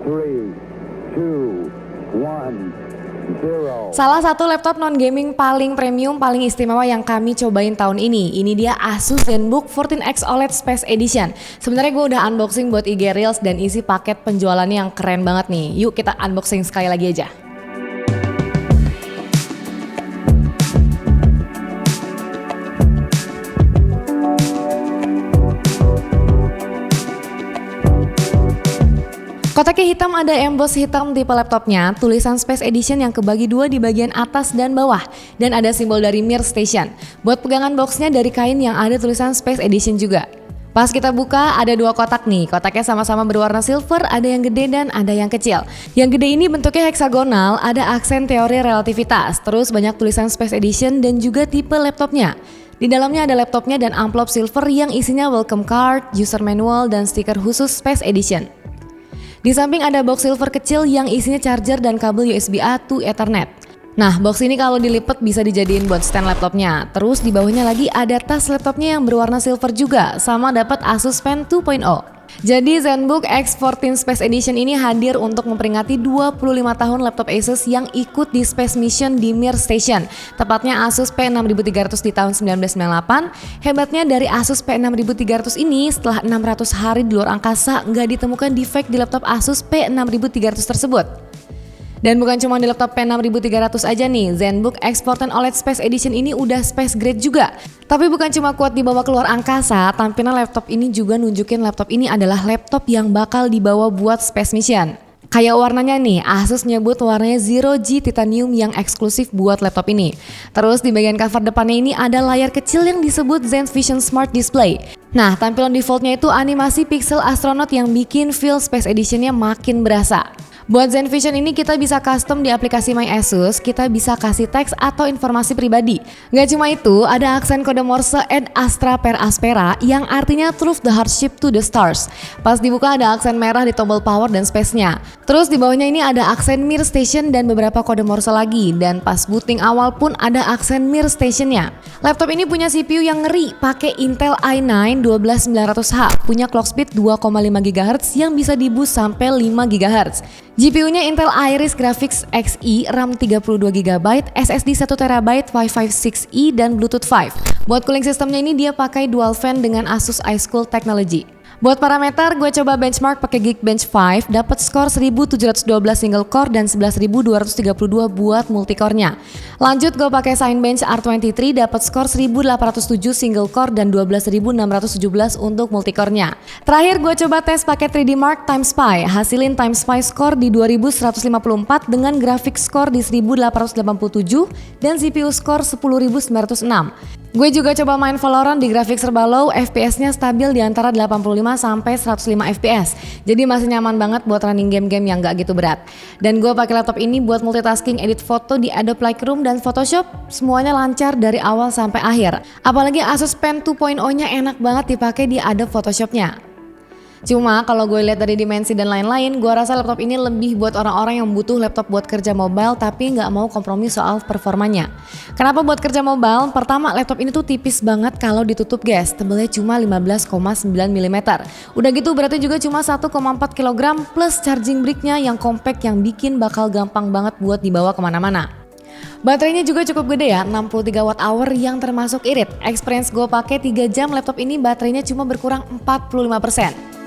3, 2, 1, 0. Salah satu laptop non-gaming paling premium, paling istimewa yang kami cobain tahun ini. Ini dia Asus ZenBook 14X OLED Space Edition. Sebenarnya gue udah unboxing buat IG Reels dan isi paket penjualannya yang keren banget nih. Yuk kita unboxing sekali lagi aja. Kotaknya hitam, ada emboss hitam tipe laptopnya, tulisan Space Edition yang kebagi dua di bagian atas dan bawah, dan ada simbol dari Mir Station. Buat pegangan boxnya dari kain yang ada tulisan Space Edition juga. Pas kita buka ada dua kotak nih, kotaknya sama-sama berwarna silver, ada yang gede dan ada yang kecil. Yang gede ini bentuknya heksagonal, ada aksen teori relativitas, terus banyak tulisan Space Edition dan juga tipe laptopnya. Di dalamnya ada laptopnya dan amplop silver yang isinya welcome card, user manual, dan stiker khusus Space Edition. Di samping ada box silver kecil yang isinya charger dan kabel USB-A to Ethernet. Nah, box ini kalau dilipat bisa dijadiin buat stand laptopnya. Terus di bawahnya lagi ada tas laptopnya yang berwarna silver juga, sama dapat Asus Pen 2.0. Jadi ZenBook X14 Space Edition ini hadir untuk memperingati 25 tahun laptop Asus yang ikut di Space Mission di Mir Station. Tepatnya Asus P6300 di tahun 1998. Hebatnya dari Asus P6300 ini setelah 600 hari di luar angkasa nggak ditemukan defect di laptop Asus P6300 tersebut. Dan bukan cuma di laptop P6300 aja nih, ZenBook X14 OLED Space Edition ini udah space grade juga. Tapi bukan cuma kuat dibawa keluar angkasa, tampilan laptop ini juga nunjukin laptop ini adalah laptop yang bakal dibawa buat Space Mission. Kayak warnanya nih, Asus nyebut warnanya Zero G Titanium yang eksklusif buat laptop ini. Terus di bagian cover depannya ini ada layar kecil yang disebut ZenVision Smart Display. Nah, tampilan defaultnya itu animasi pixel astronaut yang bikin feel Space Editionnya makin berasa. Buat ZenVision ini kita bisa custom di aplikasi My Asus, kita bisa kasih teks atau informasi pribadi. Gak cuma itu, ada aksen kode Morse Ad Astra per Aspera yang artinya Truth the Heart Ship to the Stars. Pas dibuka ada aksen merah di tombol power dan space-nya. Terus di bawahnya ini ada aksen Mir Station dan beberapa kode Morse lagi. Dan pas booting awal pun ada aksen Mir Station-nya. Laptop ini punya CPU yang ngeri, pakai Intel i9 12900H, punya clock speed 2,5 GHz yang bisa di-boost sampai 5 GHz. GPU-nya Intel Iris Graphics Xe, RAM 32GB, SSD 1TB, Wi-Fi 6E, dan Bluetooth 5. Buat cooling sistemnya ini dia pakai dual fan dengan Asus iSchool Technology. Buat parameter, gue coba benchmark pakai Geekbench 5, dapat skor 1712 single core dan 11232 buat multicore-nya. Lanjut gue pakai Cinebench R23, dapat skor 1807 single core dan 12617 untuk multicore-nya. Terakhir gue coba tes pakai 3D Mark TimeSpy, hasilin TimeSpy skor di 2154 dengan grafik skor di 1887 dan CPU skor 10906. Gue juga coba main Valorant di grafik serba low, FPS-nya stabil di antara 85 sampai 105 FPS. Jadi masih nyaman banget buat running game-game yang gak gitu berat. Dan gue pakai laptop ini buat multitasking edit foto di Adobe Lightroom dan Photoshop, semuanya lancar dari awal sampai akhir. Apalagi Asus Pen 2.0-nya enak banget dipakai di Adobe Photoshop-nya. Cuma kalau gue lihat dari dimensi dan lain-lain, gue rasa laptop ini lebih buat orang-orang yang butuh laptop buat kerja mobile tapi nggak mau kompromi soal performanya. Kenapa buat kerja mobile? Pertama, laptop ini tuh tipis banget kalau ditutup guys, tebelnya cuma 15,9 mm. Udah gitu beratnya juga cuma 1,4 kg plus charging brick-nya yang compact yang bikin bakal gampang banget buat dibawa kemana-mana. Baterainya juga cukup gede ya, 63 Wh yang termasuk irit. Experience gue pakai 3 jam laptop ini baterainya cuma berkurang 45%.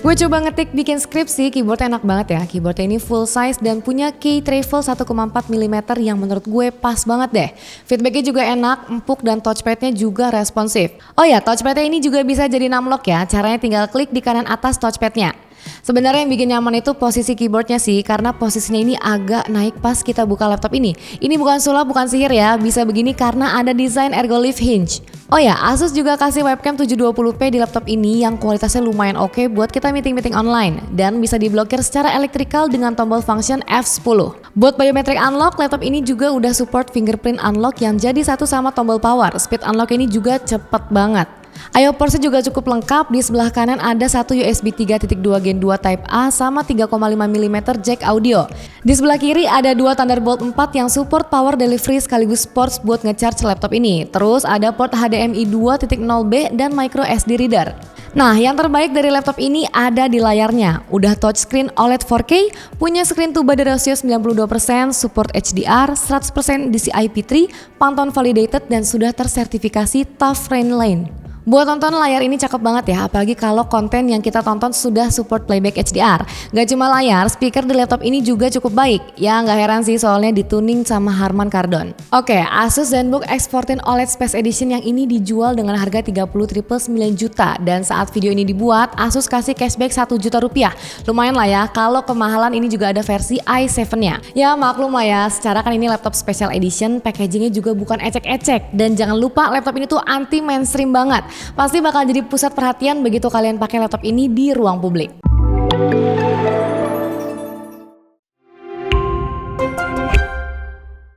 Gue coba ngetik bikin skripsi, keyboardnya enak banget ya. Keyboardnya ini full size dan punya key travel 1,4 mm yang menurut gue pas banget deh. Feedbacknya juga enak, empuk dan touchpadnya juga responsif. Oh ya, touchpadnya ini juga bisa jadi numlock ya. Caranya tinggal klik di kanan atas touchpadnya. Sebenarnya yang bikin nyaman itu posisi keyboardnya sih, karena posisinya ini agak naik pas kita buka laptop ini. Ini bukan sulap, bukan sihir ya, bisa begini karena ada desain ergolift hinge. Oh ya, Asus juga kasih webcam 720p di laptop ini yang kualitasnya lumayan oke buat kita meeting-meeting online dan bisa diblokir secara elektrikal dengan tombol function F10. Buat biometric unlock, laptop ini juga udah support fingerprint unlock yang jadi satu sama tombol power. Speed unlock ini juga cepet banget. I/O portsnya juga cukup lengkap. Di sebelah kanan ada satu USB 3.2 Gen 2 Type A sama 3,5 mm jack audio. Di sebelah kiri ada dua Thunderbolt 4 yang support power delivery sekaligus ports buat ngecharge laptop ini. Terus ada port HDMI 2.0B dan micro SD reader. Nah, yang terbaik dari laptop ini ada di layarnya. Udah touchscreen OLED 4K, punya screen to body ratio 92%, support HDR, 100% DCI-P3, Pantone validated dan sudah tersertifikasi Tough Rain Lane. Buat tonton layar ini cakep banget ya, apalagi kalau konten yang kita tonton sudah support playback HDR. Gak cuma layar, speaker di laptop ini juga cukup baik. Ya nggak heran sih soalnya dituning sama Harman Kardon. Oke, Asus ZenBook X14 OLED Space Edition yang ini dijual dengan harga 30.999 juta. Dan saat video ini dibuat, Asus kasih cashback 1 juta rupiah. Lumayan lah ya, kalau kemahalan ini juga ada versi i7-nya. Ya maklum lah ya, secara kan ini laptop special edition, packagingnya juga bukan ecek-ecek. Dan jangan lupa laptop ini tuh anti mainstream banget. Pasti bakal jadi pusat perhatian begitu kalian pakai laptop ini di ruang publik.